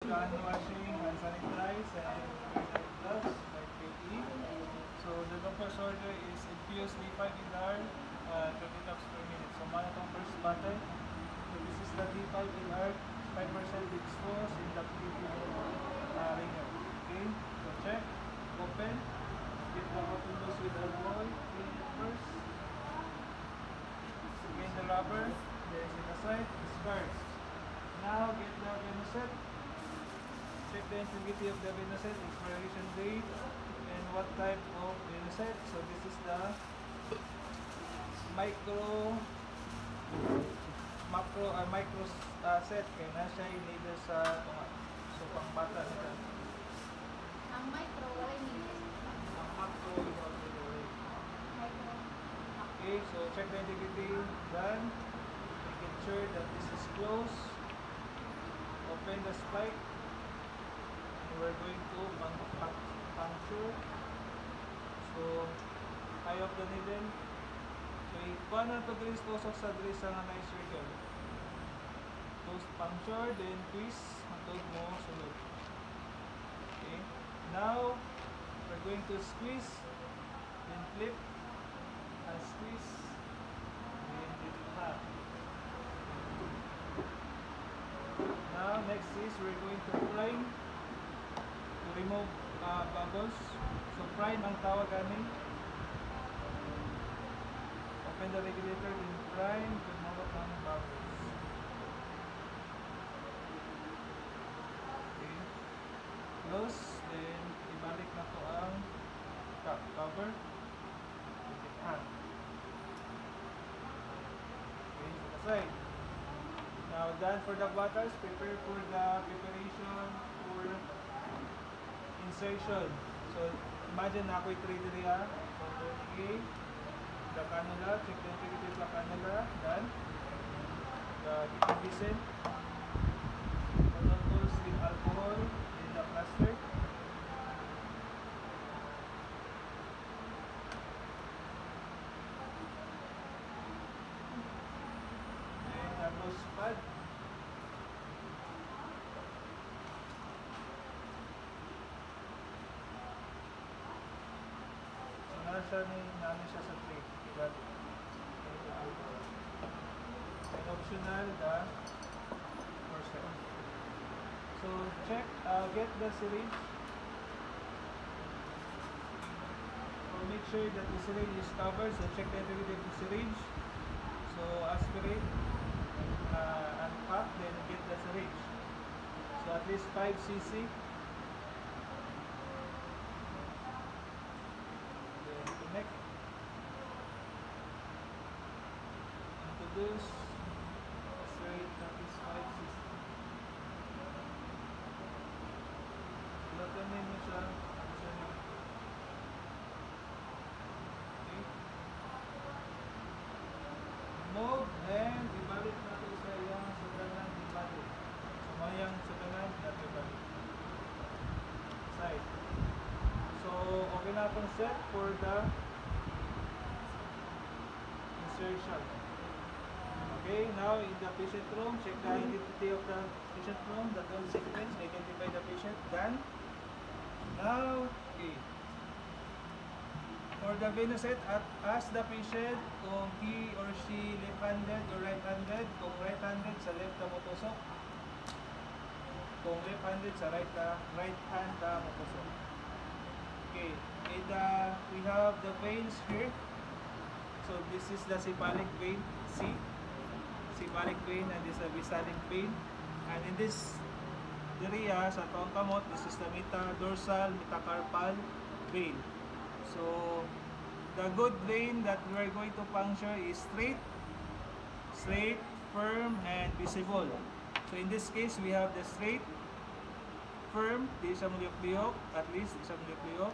the hand washing, hand sanitize, and wear the gloves like PPE. So the first order is infuse D5 LR, 30 drops per minute. So mana itong first bottle. So this is the D5 LR, 5% dextrose in the PPE ringer. Okay, so check, open, get the cotton loose with alcohol, clean it first. Again the rubber, then set aside, discard. Now get the Venoset. Check the integrity of the Venoset, expiration date, and what type of Venoset. So this is the micro set kaya na siya inida sa so pang bata nila. Ang micro wala nila. Ang macro is already away. Okay, so check the integrity, done. Making sure that this is closed. Open the spike. And we're going to puncture. So tie off the needle. So ikuha na ito dito tusok sa dito sa nice circle. Close puncture, then twist hangtod mo sulod. Okay. Now we're going to squeeze, then flip, and squeeze, then little half. Now next is we're going to prime to remove bubbles. So prime ang tawag ani. Open the regulator, then prime to remove ang bubbles. Okay. Close, then ibalik na to ang cover. Okay, set aside. Now done for the bottles, prepare for the preparation for insertion. So imagine na ako'y 3 diriya. So okay, the cannula, check the integrity of the cannula, done. The kitchen basin, cotton tools with alcohol in the plaster. Pad. So nasa siya sa tray. And optional the porcelain. So check, get the syringe. So make sure that the syringe is covered. So check the integrity of the syringe. So aspirate. Unpack, then get the syringe. So at least 5 cc. Then connect. Introduce. Straight, that is 5 cc. Latanin mo siya. Okay. Move and ibalik natin sa iyang sudanan ibalik. So mayang sudanan natin ibalik. Side. So okay na itong set for the insertion. Okay, now in the patient room, check the identity of the patient room, the whole sequence, identify the patient, done. Now, okay. For the Venoset, ask the patient kung he or she left-handed or right-handed. Kung right-handed, sa left na motusok. Kung left-handed, sa right hand na motusok. Okay, and we have the veins here. So this is the cephalic vein, C. Cephalic vein, and this is the basalic vein. And in this area, sa taong kamot, this is the dorsal metacarpal vein. So the good vein that we are going to puncture is straight, firm, and visible. So in this case, we have the straight, firm, di siya muliyok-liyok, at least di siya muliyok-liyok,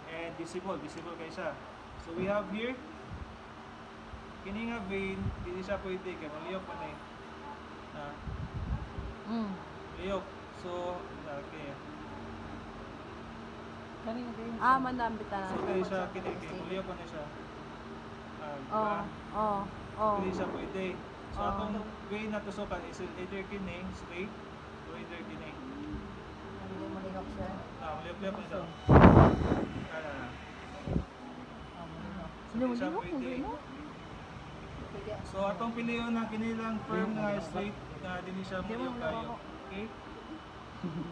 and visible kay siya. So we have here, kini nga vein, di siya pwede kay muliyok pa na liyok. So okay. Mandambi ta. So kaya siya kiniki, pa na siya. Hindi siya pwede. So atong vein na tusukan is either kini straight or either kini Kaya pa ito. Kana. Hindi mo Siya mo pwede. mo. So atong piliyon na kinilang firm nga straight na dili siya mo kayo. Okay?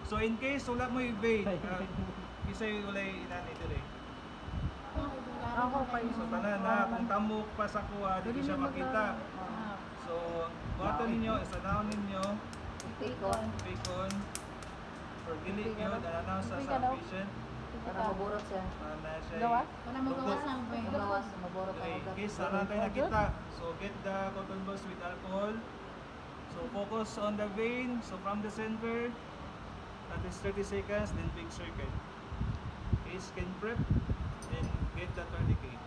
So in case wala mo i-bait, kisay walay inani dire. Ako kayo. So tanan na kung tamok pa sa kuha, dili siya makita. So buhaton ninyo, isanahon ninyo, bacon, or dili nyo, announce sa patient. Para maburot siya. Para na siya. Gawas? Para magawas lang ba yun? Magawas, maburot Okay, ang ugat. case sana tayo nakita. So get the cotton balls with alcohol. So focus on the vein. So from the center, at least 30 seconds, then big circle. Okay, skin prep, then get the tourniquet.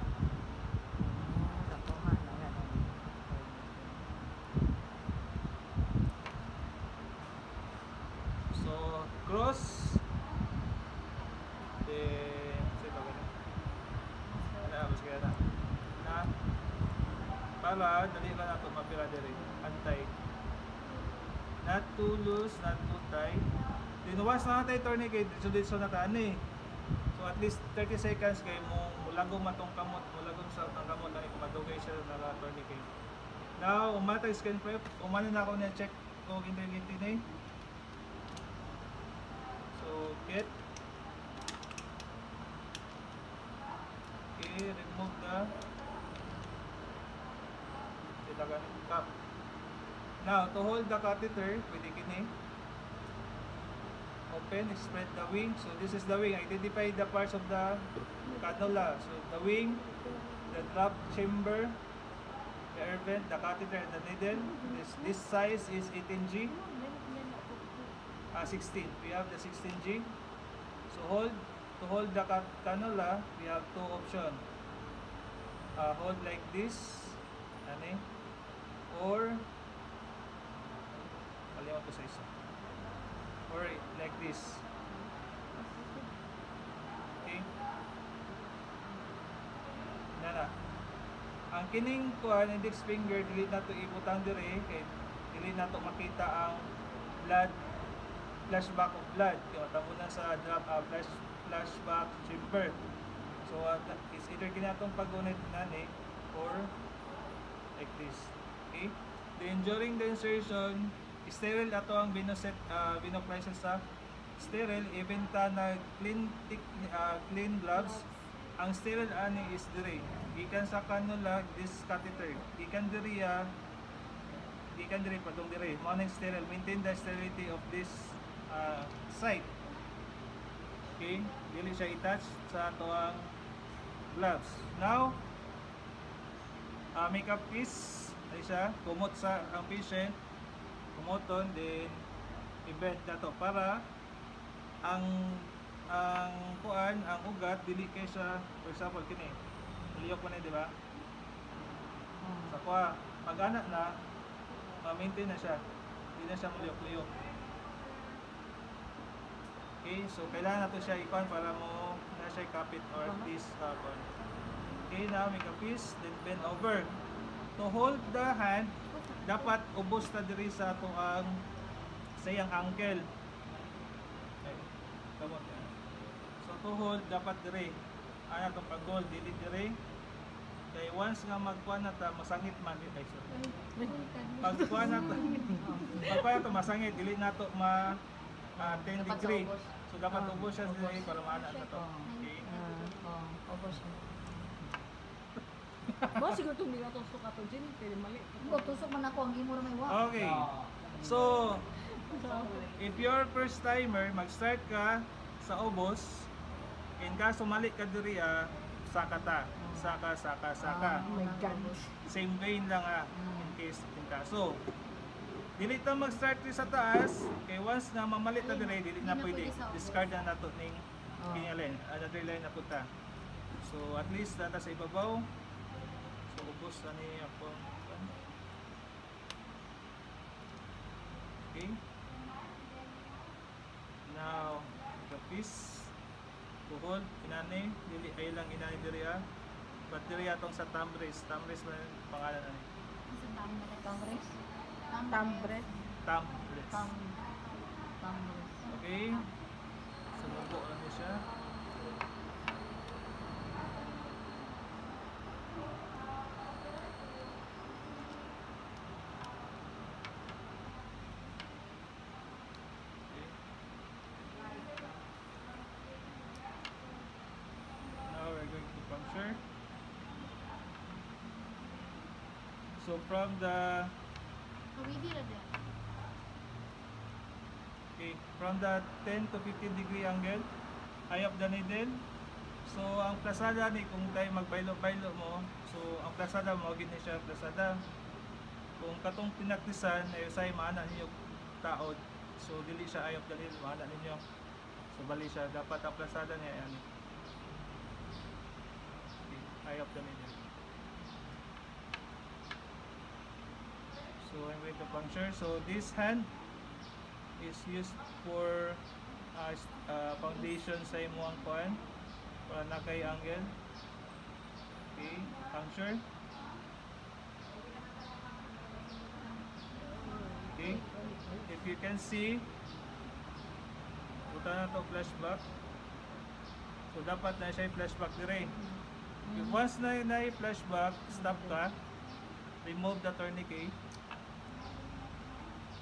So cross, then say ba ganun? Abos kaya na. Para dali lang nato mapira dire. Antay. Not too loose, not too tight. Dinuwas na natin tourniquet, dito na tani. So at least 30 seconds kay mo mulagong matong kamot, mulagong sa ang kamot ani kumadugay siya na tourniquet. Now, umatay skin prep, umano na ako na check kung integrity ni. So get. Okay, remove the cap. Now, to hold the catheter, pwede kini. Open, spread the wing. So this is the wing. Identify the parts of the cannula. So the wing, the drop chamber, the air vent, the catheter, and the needle. This size is 18G. 16. We have the 16G. So to hold the cannula, we have two options. Hold like this, or kalimutan ko sa isa. Or like this. Okay? Nana. Ang kining kuan index finger dili na to ibutang dire kay dili na to makita ang blood flashback of blood. Kaya tamo na sa drop flashback chamber. So is either kinatong pag-unit nani or like this. Okay? Then during the insertion, sterile ato ang vinoprices sa sterile even ta na clean gloves. Ang sterile ani is dire gikan sa cannula this catheter gikan dire padung dire mao ning sterile, maintain the sterility of this site. Okay, dili siya i-touch sa ato ang gloves. Now makeup piece ay siya kumot sa ang patient, kumoton then i-bend nato para ang kuan ang ugat dili kay siya, for example kini liyok man di ba sa kuha pag ana na ma-maintain na siya, hindi na siya liyok-liyok. Okay, so kailangan nato siya ikuan para mo na siya kapit or at least kuan. Okay, now make a piece, then bend over. To hold the hand, dapat ubos ta diri sa ato ang sayang ankle. Okay, kamot yan. So to hold, dapat diri. Ano itong pag-hold, dili diri. Kaya once nga magkuhan na ta, masangit man. Pagkuhan na ta, pagkuhan na ta, masangit, dili na to 10 degree. So dapat ubos siya diri para maana na to. Okay. Ubos siya. Mo siguro tong mga tusok ato din, pero mali. Tusok man ako, ang imo ra may wa. Okay. So, if you're first timer, mag-start ka sa ubos. In kaso mali ka diri saka ta. Saka. Oh my God. Same vein lang in case in kaso. Dili ta mag-start sa taas, kay once na mamalit na dire, dili na pwede. Discard na nato ning kinalin, another line na punta. So at least data sa ibabaw. So ubos na ni ako. Okay. Now, the piece to hold inani, dili ay lang inani diri battery atong sa Tamres man pangalan ani. Tamres. Tambre. Tamres. Tamres. Okay. Sumubo lang niya siya. So from the Kawidi ra dyan. okay, from the 10 to 15 degree angle, eye of the needle. So ang plasada ni kung tayo magbaylo-baylo mo, so ang plasada mo gid ni siya plasada. Kung katong pinaktisan ay usay maana ninyo taod. So dili siya eye of the needle, maana ninyo. So bali siya dapat ang plasada niya yan. Okay, eye of the needle. So I'm going to puncture. So this hand is used for foundation sa imong kuan para na kay angle. Okay, puncture. Okay, if you can see, buta na to flashback. So dapat na siya flashback dire. If once na flashback, stop ka. Remove the tourniquet.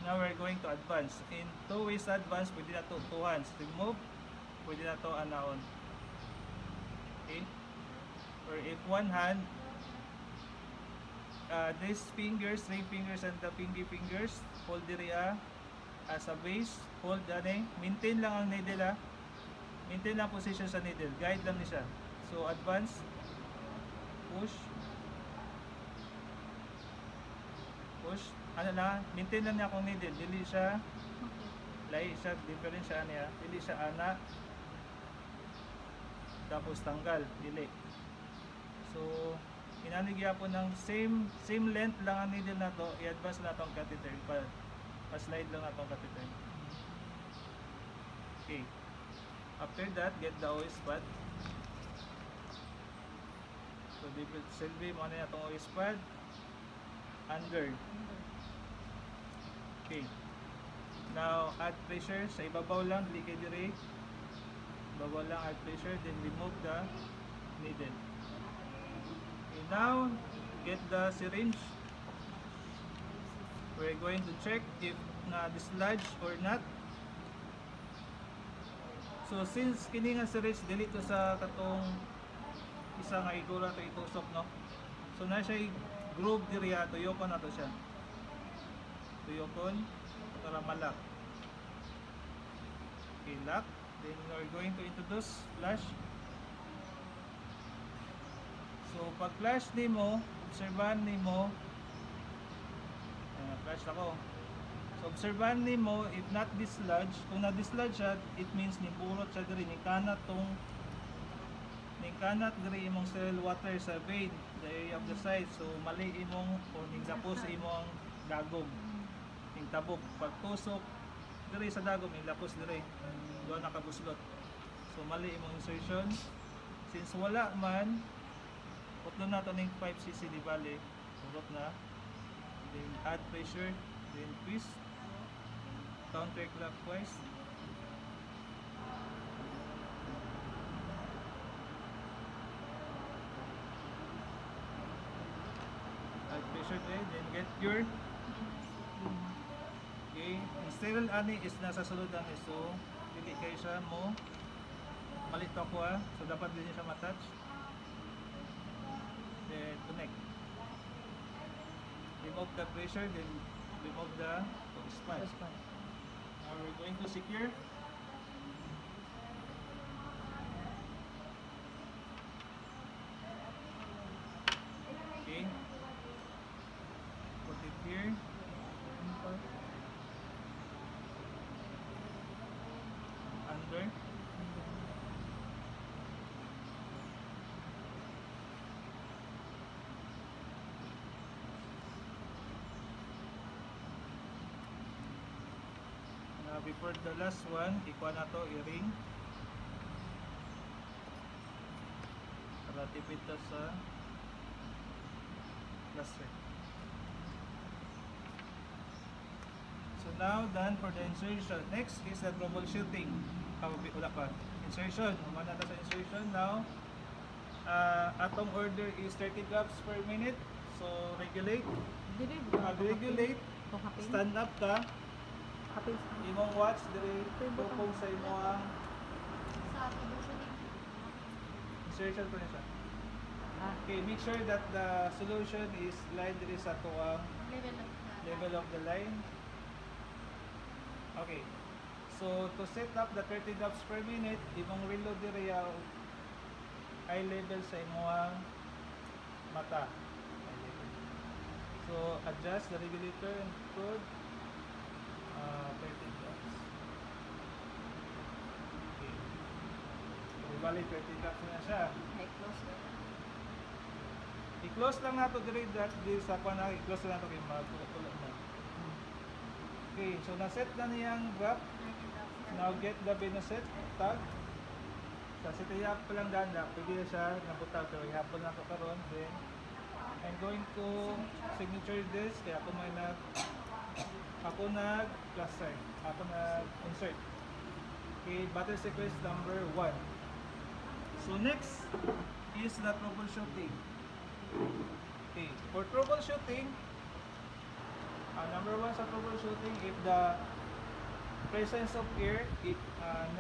Now we're going to advance. In 2 ways advance, pwede na to 2 hands. Remove, pwede na to anaon. Okay? Or if one hand, these fingers, ring fingers and the pinky fingers, hold the area as a base. Hold dani. Maintain lang ang needle ha. Maintain lang position sa needle. Guide lang ni siya. So advance. Push. Push. Ano na, maintain lang niya akong needle. Dili siya, lahi siya, different siya niya. Dili siya ana. Tapos tanggal, dili. So, inanigya po ng same length lang ang needle na to. I-advance na itong catheter. Pa-slide lang na itong catheter. Okay. After that, get the OS pad. So, silbi mo na itong OS pad. Under. Okay. Now, add pressure. Sa ibabaw lang, dili dire. Ibabaw lang, add pressure. Then remove the needle. Okay, now, get the syringe. We're going to check if na-dislodge or not. So, since kini nga syringe, dili to sa katong isa nga igura to itusok, no? So, na siya groove diri ato, tuyokon na to siya. Tuyokon para malak. Okay, lock. Then we're going to introduce flash. So pag flash nimo, obserbahan nimo, flash ako. So obserbahan nimo, if not dislodge, kung na-dislodge siya, it means niburot siya diri, nikanat diri imong cell water sa vein, the area of the side. So mali imong o ningdapos sa imong dagom. Tabok, pagtusok diri sa dagom, ilapos diri doon nakabuslot. So mali imong insertion. Since wala man, putlo na to ning 5cc di bali, surot na. Then add pressure, then twist counterclockwise. Add pressure there, then get your okay, ang sterile ani is nasa sulod ani, so dili kay siya mo malit ako ha, so dapat din siya matouch. Then connect, remove the pressure, then remove the spine. Now we're going to secure. Okay, put it here. Under. Now before the last one, ikuha na to, i-ring. Para tipid to sa last ring. So now done for the insertion. Next is the troubleshooting. Wala pa. Insertion. Umana ta sa insertion. Now, atong order is 30 drops per minute. So regulate. Regulate. Stand up ka. Imong watch diri tupong sa imong Sa troubleshooting. insertion ko na siya. Okay, make sure that the solution is lined diri sa tuwang level of the line. Okay. So to set up the 30 drops per minute, imong reload diri eye level sa imong mata. Eye level. So adjust the regulator and code 30 drops. Okay. So bali 30 drops na siya. May close. I-close lang nato diri sa kuan i-close lang nato kay magtulog na. Okay, so na-set na niyang graph. Now get the Benoset tag. Sa setiap pa lang danda, pwede na siya nabutag. Pero ihapon na ako karon. Then, I'm going to signature this. Kaya ako nag plus sign. Ako nag insert. Okay, battle sequence number 1. So next is the troubleshooting. Okay, for troubleshooting, number 1 sa troubleshooting, if the presence of air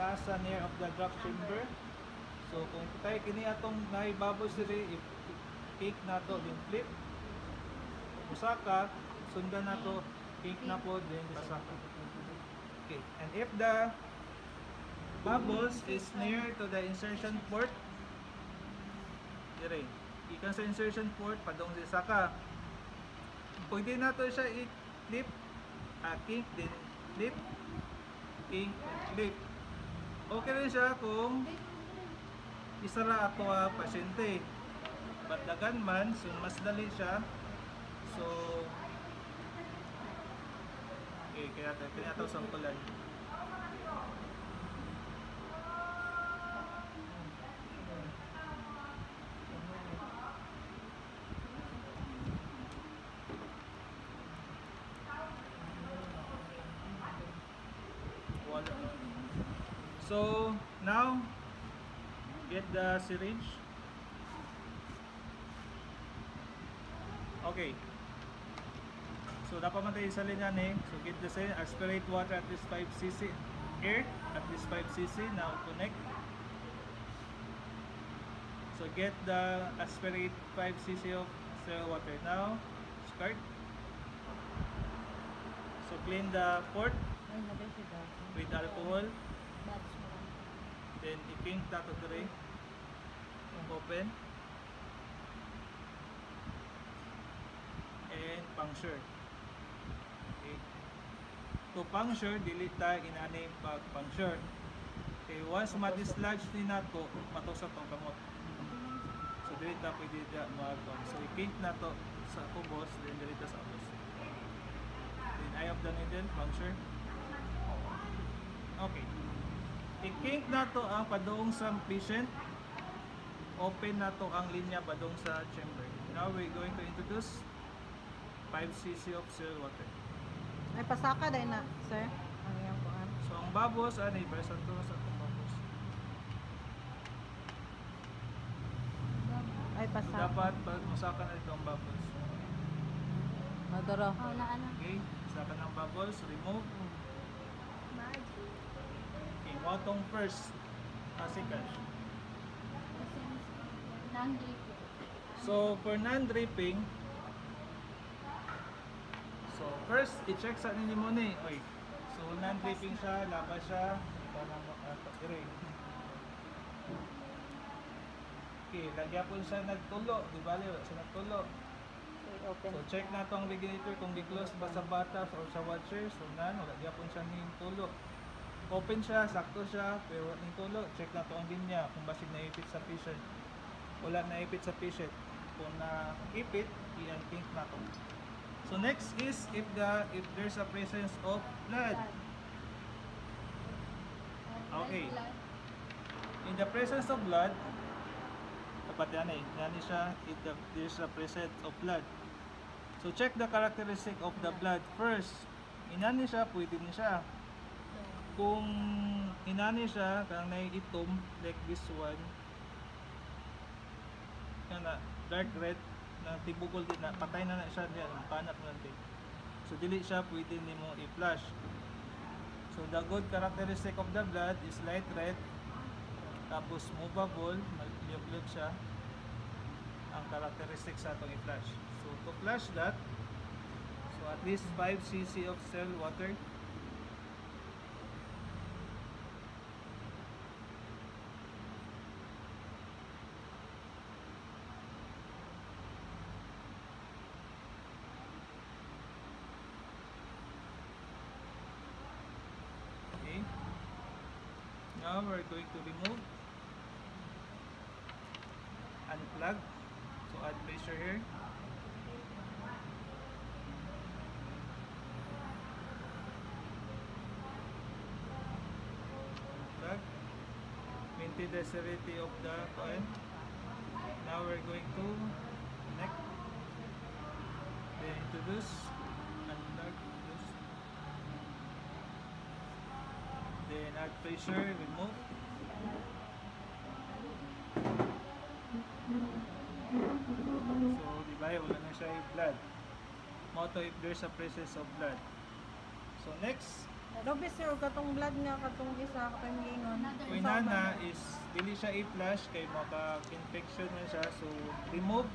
nasa near of the drop chamber. So kung tayo kini atong naibabos diri, i-kick nato din flip. Usaka sundan nato kick na po din usaka. Okay, and if the bubbles is near to the insertion port, dire ikan sa insertion port padong sa saka, pwede nato siya i-flip, kick din flip, king and flip. Okay rin siya kung isara ato pasyente. Batagan man, so mas dali siya. So okay, kaya ito sampulan. So now get the syringe. Okay. So dapat man tayo isa linya ni. So get the syringe, aspirate water at least 5 cc, air at least 5 cc. Now connect. So get the aspirate 5 cc of still water. Now start. So clean the port with alcohol. Then i-pink that to tray. Open. And puncture. Okay. To puncture, delete tayo inanay pag-puncture. Okay, once ma-dislodge ni nato, matok sa tong kamot. So delete na pwede mag-punk. So i-pink na to sa kubos, then delete sa ubos. Then eye of the needle, puncture. Okay. I-kink na to ang padung sa patient. Open na to ang linya padung sa chamber. Now we're going to introduce 5 cc of still water. Ay pasaka dahil na, sir. Ang iyang kuhan. So ang babos, versa to sa itong babos. Ay So pasaka. dapat masakan na ito ang bubbles. Maduro. Oh, naano. Okay, masakan ng bubbles, remove. Okay, watong first, asikash. Non-dripping. So for non-dripping, so first i-check sa ninyo muna eh. Oy. So non-dripping siya, labas siya, parang makatire. Okay, lagyan po siya nagtulo, di ba? Siya nagtulo. Open. So check na to ang regulator kung di-close ba sa batas or sa washer. So lagyan po siya ng tulo. Open siya, sakto siya, pero ng tulo, check na to ang linya kung basig naipit sa patient. Wala naipit sa patient. Kung naipit, i-unpink na to. So next is if there's a presence of blood. Okay. In the presence of blood, dapat yan yan siya, if there's a presence of blood. So check the characteristic of the blood first. Inani siya, pwede ni siya. Kung inani siya, kang naiitom, like this one, na dark red, na tibukol din na, patay na siya diyan, panat na din. So dili siya pwede nimo i-flush. So the good characteristic of the blood is light red, tapos movable, magliyog-liyog siya. ang characteristics sa itong i-flush. So to flush that, so at least 5 cc of cell water. Okay. Now we're going to remove, unplug. So add pressure here. Unplug. Maintain the severity of the coil. Now we're going to connect. Then introduce, unplug, introduce. Then add pressure, remove. So, di ba, wala na siya yung blood. Moto if there's a presence of blood. So, next, Dobe sir, katong blood nga katong isa katong gingon. kung inana is dili siya i-flush kay maka-infection na siya. So, remove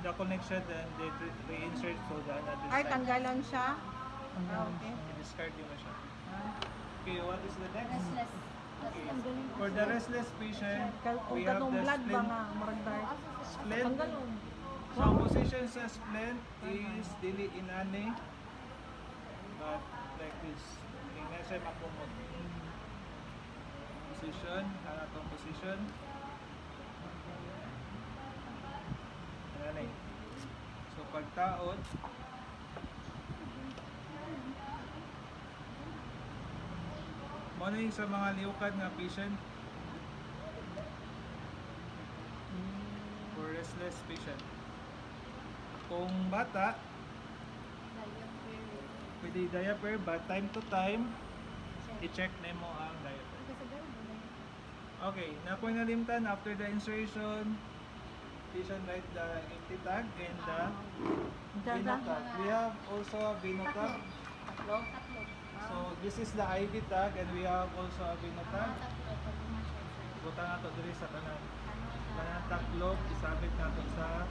the connection and then reinsert so the another Ay, side. tanggalan siya. Okay. I-discard yun na siya. Okay, what is the next? Restless. Okay. For the restless patient, Kung we have katong the blood ba splint. nga, murag dark. Splint. Tanggalon. So, ang position sa splint is dili inani, but like this. Tingnan siya makumot. Position, ano itong position? Inani. So, pagtaod, morning sa mga liukad nga patient for restless patient. Kung bata, pwede diaper, but time to time, i-check na mo ang diaper. Okay, na kung nalimtan after the insertion, patient write the empty tag and the veno tag. We have also a veno tag. So this is the IV tag and we have also a veno tag. Butang nato diri sa tanan. Kanang taklog isabit nato sa.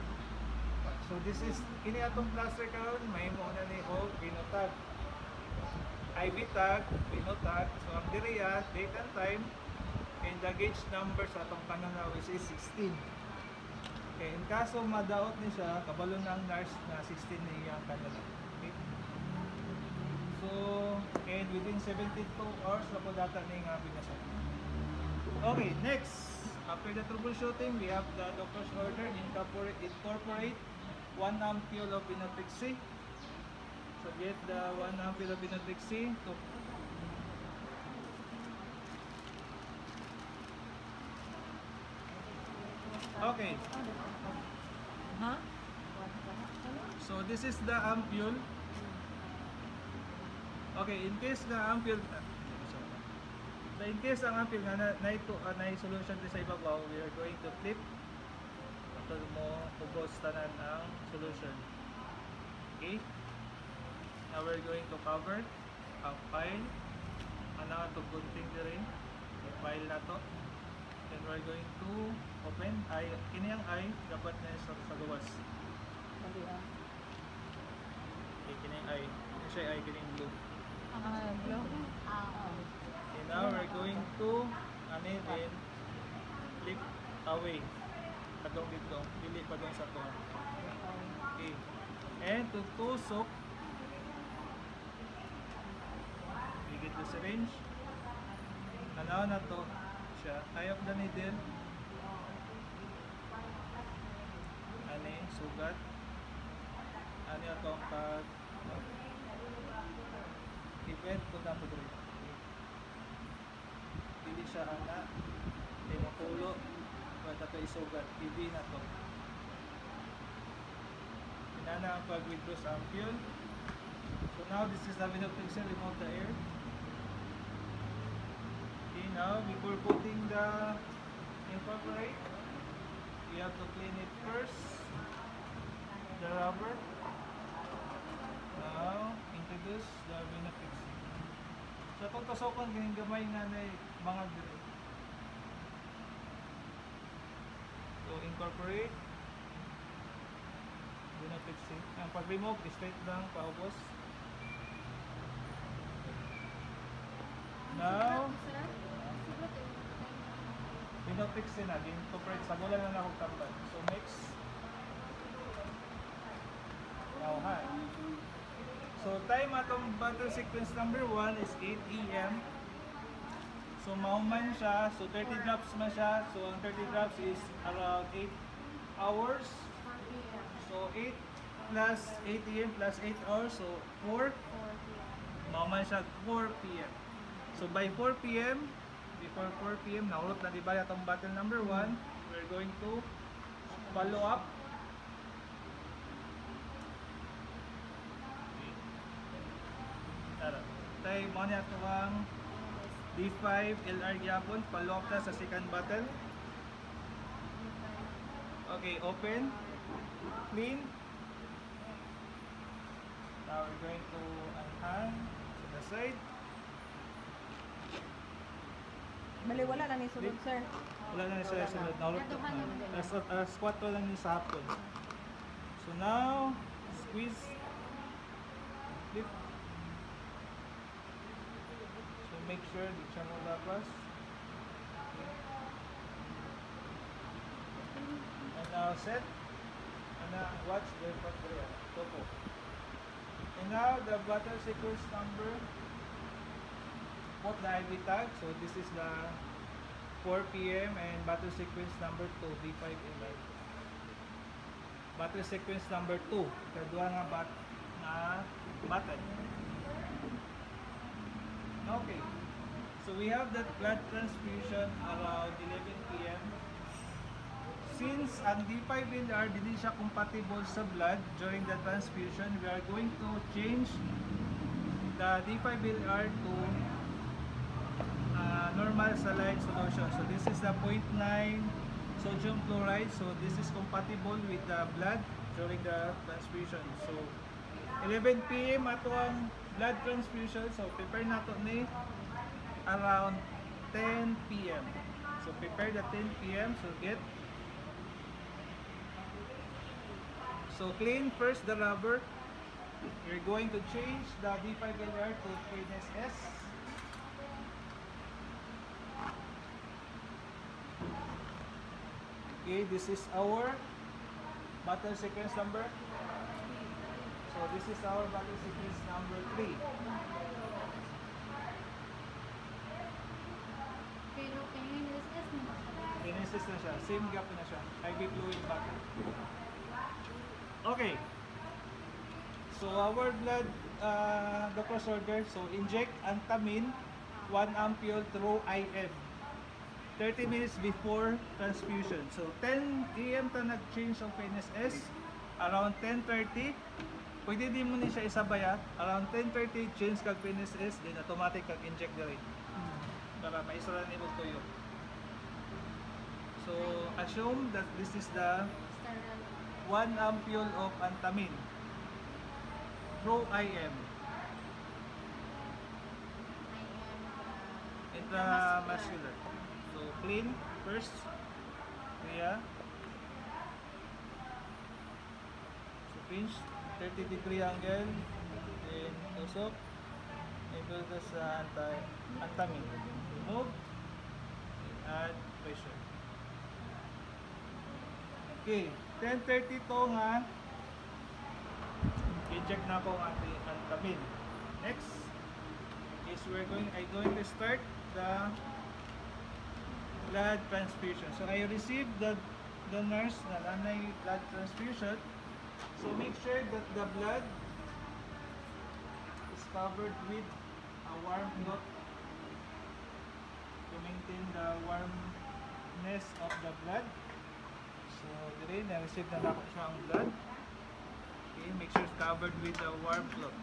So this is kini atong plaster karon mahimo na ni og veno tag. IV tag, veno tag. So ang diri date and time and the gauge number sa atong pananaw is 16. Okay, in kaso madaot ni siya, kabalo na ang nurse na 16 na iyang kanila. Okay? So, and within 72 hours na po data na yung binasa. Okay, next. After the troubleshooting, we have the doctor's order, incorporate 1 ampule of Vinotrixie. So, get the 1 ampule of Vinotrixie to okay. Ha? So this is the ampule. Okay, in case na ampule in case ang ampule nga na solution sa ibabaw, we are going to flip ato mo ubos tanan ang solution. Okay? Now we're going to cover ang file. Ana to gunting dire. Yung file na to. Then we're going to open ay kini ang ay dapat na sa gawas. Okay, kini ang ay kini siya ay kini blue. Blue. Okay, now we're going to then flip away. Padong dito, dili padong sa to. Okay. And to tusok, we get the syringe. Ano na to siya? Eye of the needle. Ani, sugat. Ani atong pag event ko na po dito. Dili siya ana. Di mapulo. Bata to isugat. TV na to. Inana ang pag-withdraw sa ampule. So now this is the Vinotrixie, remove the air. Okay, now before putting the incorporate, we have to clean it first. The rubber. Now, introduce the Vinotrixie. So itong kasokan, ganyan gamay nga na mga dire. So incorporate, Do not fixing. Ang pag-remove, straight lang, paubos. Now, Sir? Sugat eh. do not fixing na. Din-operate sa mula na akong tambal. So, mix. Now, hi. So, time atong battle sequence number 1 is 8 AM. So, mauman siya. So, 30 drops man siya. So, ang 30 drops is around 8 hours. 4 p.m. So, 8 plus 8 AM plus 8 hours. So, 4. 4 p.m. Mauman siya 4 PM. So, by 4 PM, before 4 PM, naulot na diba itong battle number 1. We're going to follow up. Tara. Tayo mo niya ito ang D5 LR gyapon. Follow up na sa second battle. Okay, open. Clean. Now we're going to unhand to the side. Bali, wala na ni sulod, sir. Wala na siya sunod. Naulot na. Squat to lang yung sa hapon. So now, squeeze. Flip. So make sure di siya mo lapas. And now set. And now watch the pag-area. Topo. And now the battle sequence number. Put the IV tag. So this is the 4 PM and battle sequence number 2, B5 LR. Battle sequence number 2, kadua nga battle. Okay. So we have that blood transfusion around 11 PM. Since ang D5 LR dili siya compatible sa blood during the transfusion, we are going to change the D5 LR to normal saline solution. So this is the 0.9 sodium chloride. So this is compatible with the blood during the transfusion. So 11 PM ato ang blood transfusion. So prepare nato ni around 10 PM. So prepare the 10 PM. So clean first the rubber. We're going to change the D5 LR to KNSS. Okay, this is our battle sequence number. So this is our battle sequence number 3. Pero kanina is mo. Kinesis na siya. Same gap na siya. IV fluid battle. Okay. So our blood doctor's order. So inject Antamin 1 ampule through IM. 30 minutes before transfusion. So 10 AM ta nag-change ang PNSS. Around 10:30, pwede din mo ni siya isabaya. Around 10:30 change kag PNSS, then automatic kag inject diri. Para maisara ni mo tuyo. So assume that this is the 1 ampule of Antamin through IM. Intramuscular. So clean first. Yeah. So pinch 30-degree angle. Then tusok. Ito sa Antamin. Remove. Add pressure. Okay. 10:30 to nga. I-check na ko ang ating Antamin. Next is I'm going to start the blood transfusion. So I received the nurse na nanay blood transfusion. So make sure that the blood is covered with a warm cloth to maintain the warmness of the blood. So dire na-receive na ako siya ang blood. Okay, make sure it's covered with a warm cloth.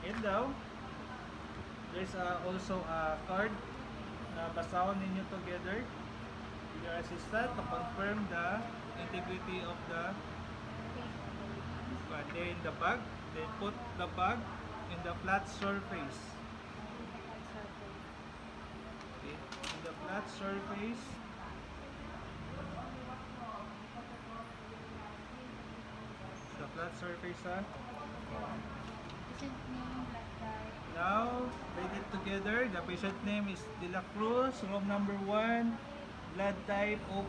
And now, there's also a card na basahon ninyo together with your assistant to confirm the integrity of the in the bag. Then put the bag in the flat surface. Okay, in the flat surface. flat surface ha. Patient name, blood type. Now, read it together. The patient name is De La Cruz, room number 1, blood type O+.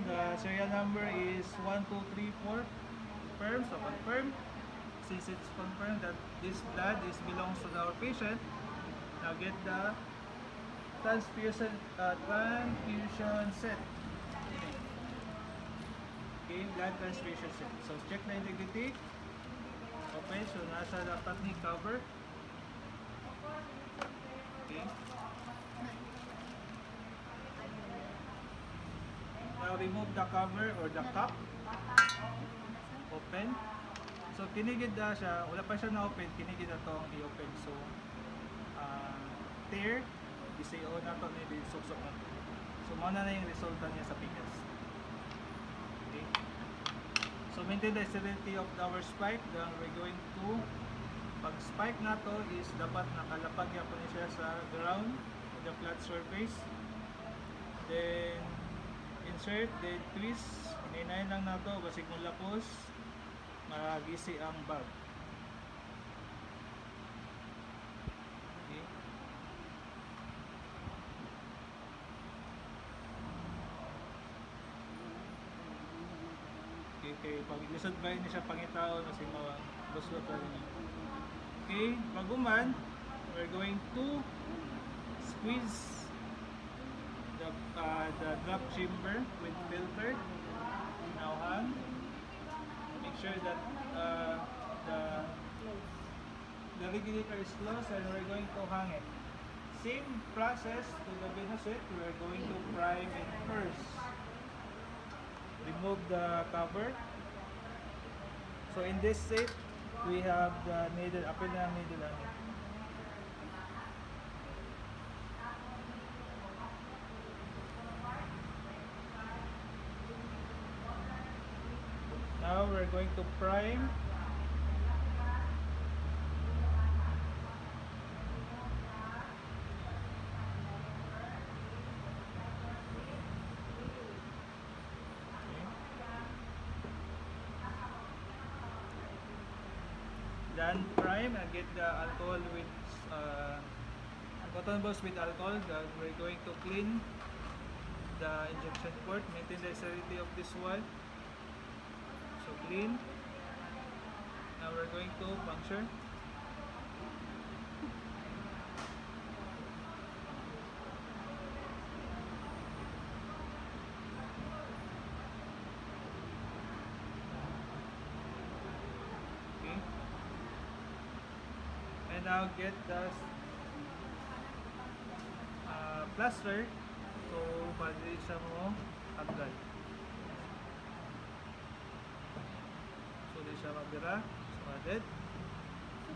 The serial number is 1234. Confirm, so confirm. Since it's confirmed that this blood belongs to our patient, now get the transfusion set. Okay, blood transfusion set. So check the integrity. Okay, so nasa dapat ni cover. Okay. Now remove the cover or the cap. Open. So kinigid na siya, wala pa siya na-open, kinigid na to i-open. So tear, DCO na to, may suksok na to. So muna na yung resulta niya sa pikas. Okay. So maintain the sterility of our spike. Then we're going to, pag spike na to is dapat nakalapag yan po niya sa ground, the flat surface. Then insert, then twist, hininayin lang na to, basig mong lapos, magisi ang bag. Okay. Okay, pag lisod ba niya siya pangitao na si mga buslo pa rin. Okay, baguman, we're going to squeeze the drop chamber with filter. Now hang. Make sure that the regulator is closed and we're going to hang it. Same process to the Venoset. We're going to prime it first. Remove the cover. So in this set, we have the needle, apil na ang needle lang. Now we're going to prime. Then prime and get the alcohol with cotton balls with alcohol. We're going to clean the injection port, maintain the sterility of this one. So clean. Now we're going to puncture. Okay. And now get the plaster. So pwede siya mo agad. So di siya mabira. So added.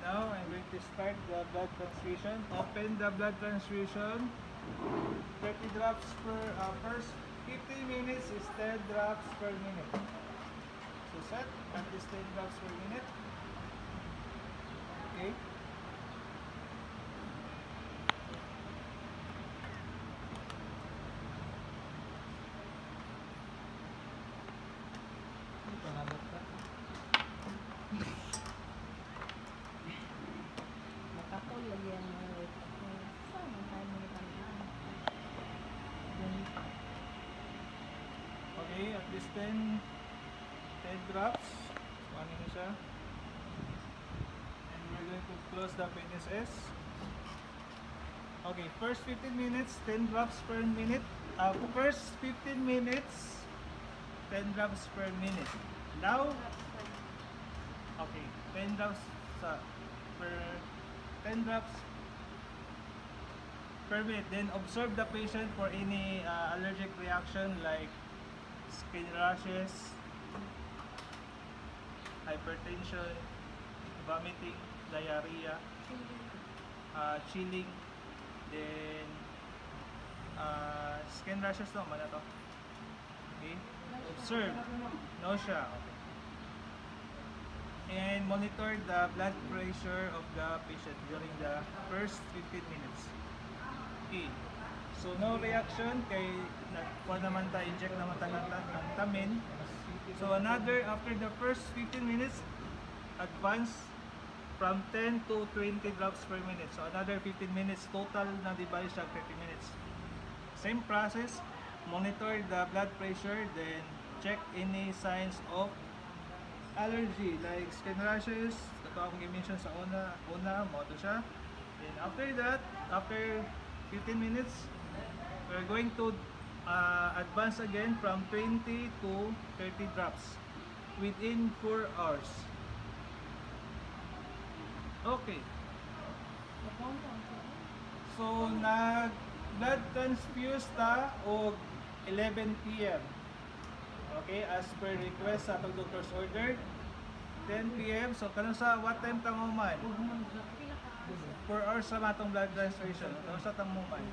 Now I'm going to start the blood transfusion. Open the blood transfusion. 30 drops per first 15 minutes is 10 drops per minute. So set at least 10 drops per minute. Okay. Makakul lagi ang mga wait. Saan ang tayo mga tandaan? Okay, at least 10 drops. So ano na siya? And we're going to close the PNSS. Okay, first 15 minutes, 10 drops per minute. First 15 minutes, 10 drops per minute. Now, okay, 10 drops per 10 drops per minute. Then observe the patient for any allergic reaction like skin rashes, hypertension, vomiting, diarrhea, chilling, then skin rashes naman na to. Okay? Observe. Nausea. Okay. And monitor the blood pressure of the patient during the first 15 minutes. Okay. So no reaction kay nagkuha naman ta inject naman ta ng tamin. So another, after the first 15 minutes, advance from 10 to 20 drops per minute. So another 15 minutes, total na device siya 30 minutes. Same process, monitor the blood pressure, then check any signs of allergy like skin rashes, ito akong i-mention sa una, mo ito siya. Then after that, after 15 minutes, we're going to advance again from 20 to 30 drops within 4 hours. Okay. So, nag-blood transfuse ta o 11 p.m. Okay, as per request sa pag-doctor's order. 10 p.m. So, kanong sa what time tang human? 4 hours sa matong blood transfusion. Kanong sa tang human?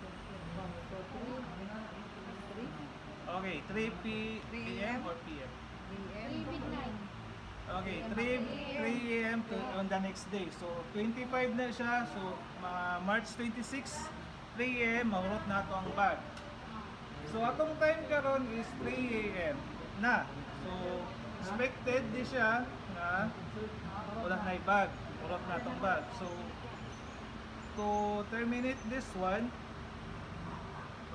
Okay, 3 p.m. or p.m.? 3 midnight. Okay, 3 a.m. to on the next day. So 25 na siya. So March 26, 3 a.m. maurot na ito ang bag. So atong time karon is 3 a.m. na. So expected di siya na wala na yung bag. Maurot na itong bag. So to terminate this one,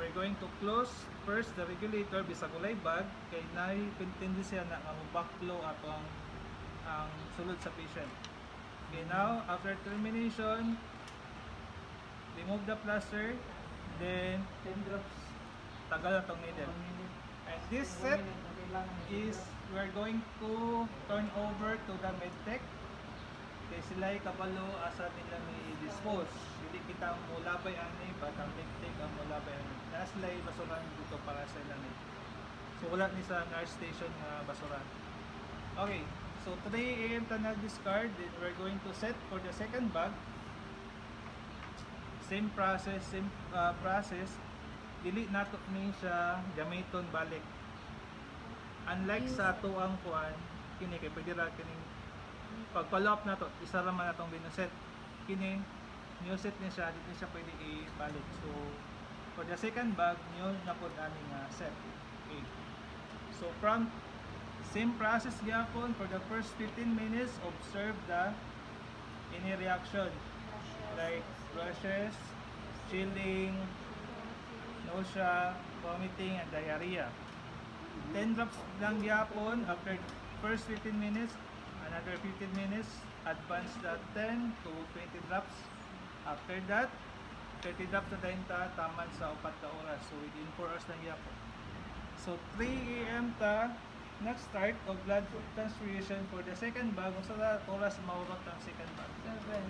we're going to close first the regulator bisag walay bag kay naipintindi siya na ang backflow atong ang sulod sa patient. Okay, now after termination, remove the plaster, then 10 drops tagal na tong needle. And this set is we're going to turn over to the medtech kay sila'y kabalo asa nila may dispose. Hindi kita mulabay ani but ang medtech ang mulabay ani. Naslay basuran dito para sa ilang. So wala ni sa nurse station nga basuran. Okay. So 3 a.m. ta nag-discard, then we're going to set for the second bag. Same process, dili nato ni siya gamiton balik. Unlike sa tuang kuan, kini kay pwede ra kining pag-follow up nato, isa ra man natong binuset. Kini new set ni siya, dili siya pwede i-balik. So for the second bag, new na pod ani nga set. Okay. So from same process gyapon for the first 15 minutes, observe the any reaction like rashes, chilling, nausea, vomiting, and diarrhea. 10 drops lang gyapon after first 15 minutes, another 15 minutes, advance the 10 to 20 drops. After that, 30 drops na dayon ta taman sa 4 ka oras. So within 4 hours lang gyapon. So 3 a.m. ta next start of blood transfusion for the second bag. Kung sa oras maurot ang second bag? 7.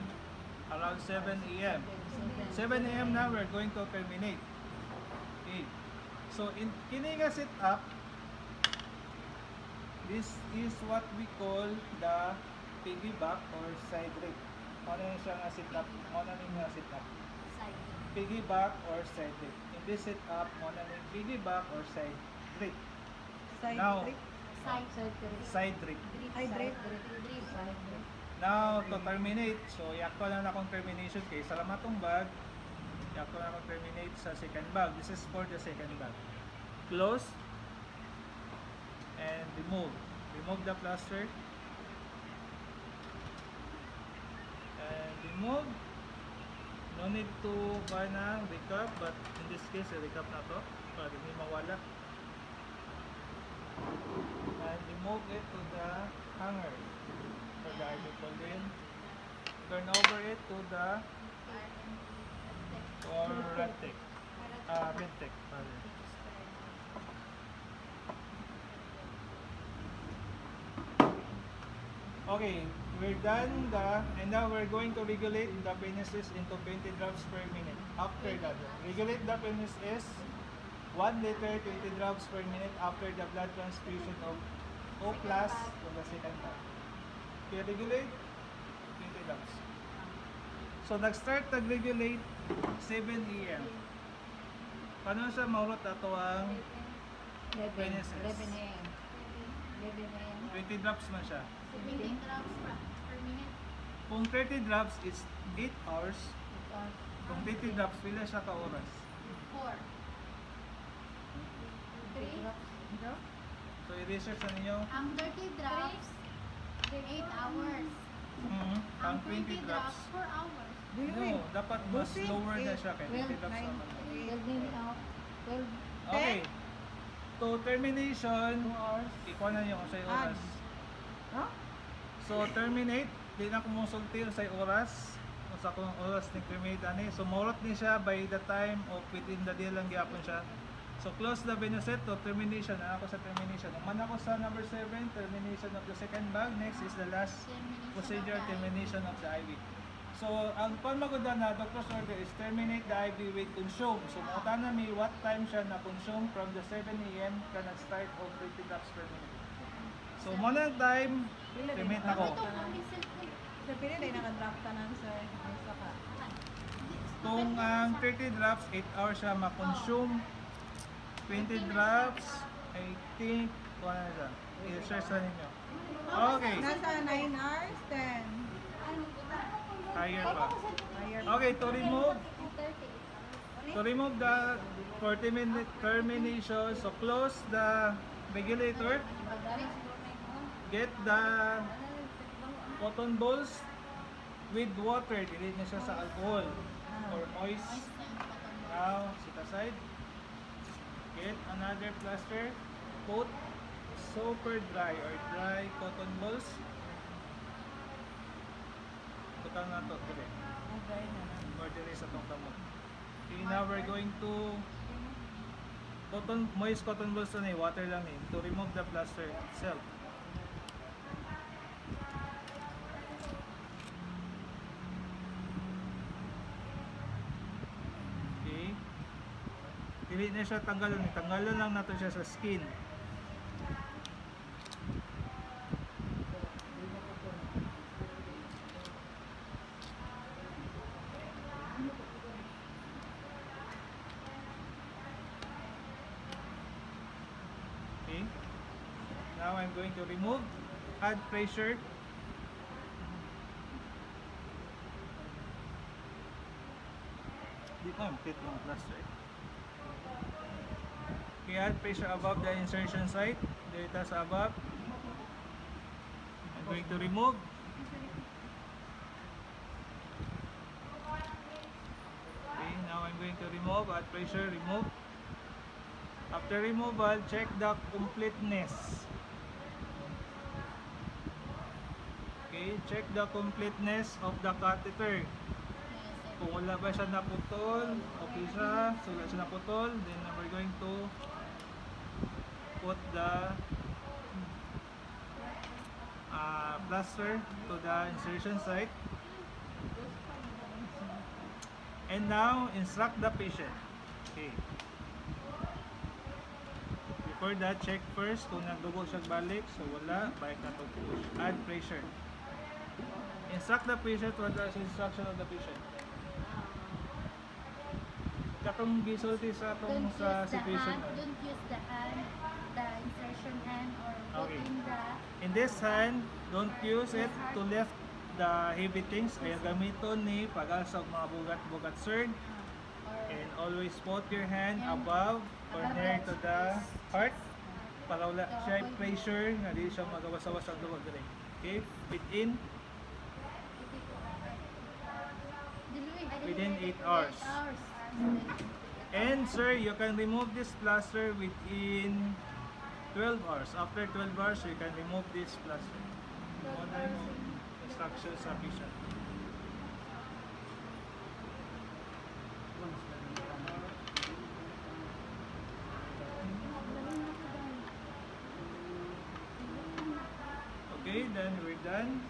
Around 7 a.m. 7 a.m. na we're going to terminate. Okay. So in kini nga set up, this is what we call the piggyback or side rip. Ano yung siya nga set up? Ano yung nga set up? Piggyback or side rip. In this set up, ano yung piggyback or side rip? Now, side drip. Now, to terminate. So, yakto lang akong termination kay salamat tong bag. Yakto lang akong terminate sa second bag. This is for the second bag. Close. And remove. Remove the plaster. And remove. No need to recap, but in this case, recap na to para hindi mawala. And remove it to the hanger for the article din. Turn over it to the or Medtech. Medtech. Okay, we're done and now we're going to regulate the penises into 20 drops per minute. After that, regulate the penis is 1 liter 20 drops per minute after the blood transfusion of O+ from the second bag. Okay, regulate 20 drops. So nag-start nag-regulate 7 a.m. Paano siya maurot ato ang penises? 11 a.m. 20 drops man siya. 17 drops per minute. Kung 30 drops is 8 hours. Kung 20 drops, pila siya ka oras? 4. 3. So i-research na ninyo. Ang 30 drops, 8 hours. Ang Ang 20 drops. 4 hours. Do you No, mean? dapat mas Busi, lower na eight, siya kaya 20 drops 9, naman. 12 minutes out. 12 Okay. To termination, 2 hours. ikuha na niyo kung sa oras. No? So terminate, di na kumusulti sa oras. Kung sa kung oras ni terminate ani. So morot ni siya by the time of within the day lang gyapon siya. So close the venue set to termination. Ako sa termination. Naman ako sa number 7, termination of the second bag. Next is the last procedure, termination of the IV. So ang pamagudan na doctor's order is terminate the IV with consume. So mauta na mi what time siya na consume from the 7 AM ka nag-start of 30 drops per minute. So mo na time, terminate na ko. Ito ang result ko. Sir, pili na naka-drop ka na, sir. Ay, saka. Kung ang 30 drops, 8 hours siya ma-consume. 20 drops, I think, kuha na siya. I-search na ninyo. Okay, Nasa 9 hours, 10. higher pa. Higher. Okay, to remove 30. the 40-minute termination, so close the regulator, get the cotton balls with water, delete na siya sa alcohol or moist. Now, sit aside. Get another plaster, coat super dry or dry cotton balls. Butang na to, dire. Okay na na. Or dire sa tong kamot. Okay, now we're going to moist cotton balls na water lang to remove the plaster itself. Okay. Dili na siya tanggalon, tanggalon lang nato siya sa skin. Okay. Now I'm going to remove, add pressure. Di ko tit ng plaster. Okay, add pressure above the insertion site. Dito sa above. I'm going to remove. Okay, now I'm going to remove, add pressure, remove. After removal, check the completeness. Okay, check the completeness of the catheter. Kung wala ba siya naputol, okay siya. So wala siya naputol, then we're going to put the plaster to the insertion site. And now, instruct the patient. Okay. Before that, check first kung nagdugo siya balik. So wala, balik na to push. Add pressure. Instruct the patient. What is the instruction of the patient? Katong gisulti sa atong sa situation. Don't use the hand, the insertion hand, or put Okay. in the In this hand, don't use it to lift the heavy things. Kaya gamiton ni pag-alsa og mga bugat-bugat sir. And always put your hand above or near to the heart para wala siya pressure nga di siya magawas-awas ang dugo dire. Okay? Within Within 8 hours. And sir, you can remove this plaster within 12 hours. After 12 hours, you can remove this plaster. Ano yung instructions sa patient? Okay, then we're done.